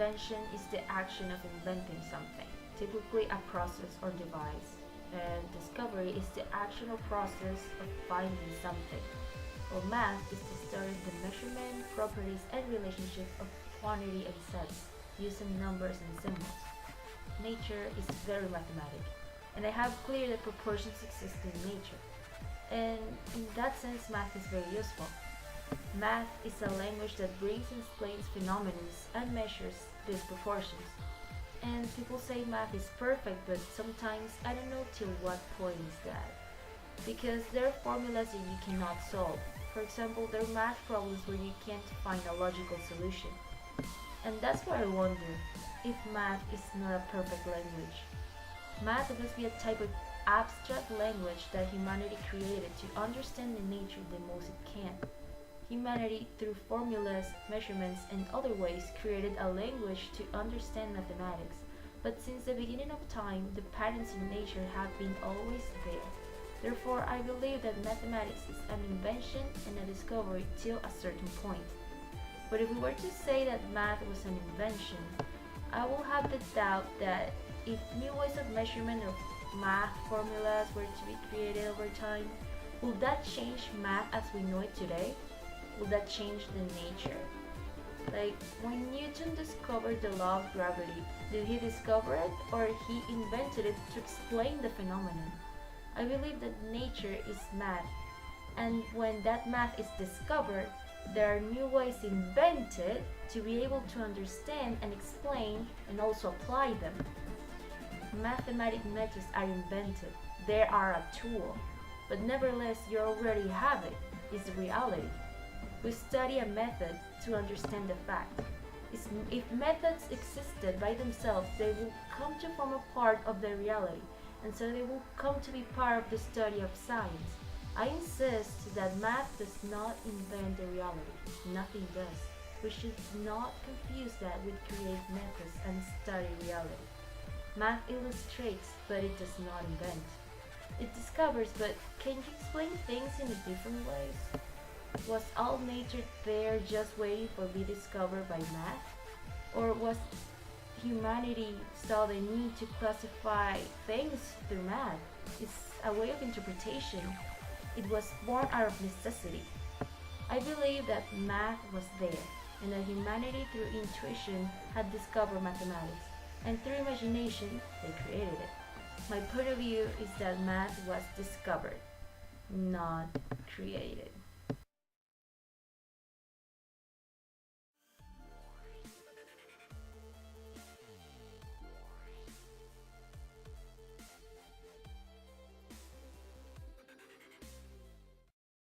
invention is the action of inventing something, typically a process or device, and discovery is the action or process of finding something. Well, math is the study of the measurement, properties, and relationship of quantity and sets using numbers and symbols. Nature is very mathematic, and I have clear that proportions exist in nature. And in that sense, math is very useful. Math is a language that brings and explains phenomena and measures these proportions. And people say math is perfect, but sometimes I don't know till what point is that. Because there are formulas that you cannot solve. For example, there are math problems where you can't find a logical solution. And that's why I wonder if math is not a perfect language. Math must be a type of abstract language that humanity created to understand the nature the most it can. Humanity, through formulas, measurements, and other ways, created a language to understand mathematics. But since the beginning of time, the patterns in nature have been always there. Therefore, I believe that mathematics is an invention and a discovery till a certain point. But if we were to say that math was an invention, I will have the doubt that if new ways of measurement of math formulas were to be created over time, will that change math as we know it today? Will that change the nature? Like when Newton discovered the law of gravity, did he discover it or he invented it to explain the phenomenon? I believe that nature is math, and when that math is discovered, there are new ways invented to be able to understand and explain and also apply them. Mathematic methods are invented, they are a tool, but nevertheless you already have it, it's reality. We study a method to understand the fact. If methods existed by themselves, they will come to form a part of the reality, and so they will come to be part of the study of science. I insist that math does not invent the reality. Nothing does. We should not confuse that with create methods and study reality. Math illustrates, but it does not invent. It discovers, but can you explain things in a different ways? Was all nature there just waiting for be discovered by math? Or was humanity saw the need to classify things through math? It's a way of interpretation. It was born out of necessity. I believe that math was there, and that humanity through intuition had discovered mathematics, and through imagination they created it. My point of view is that math was discovered, not created.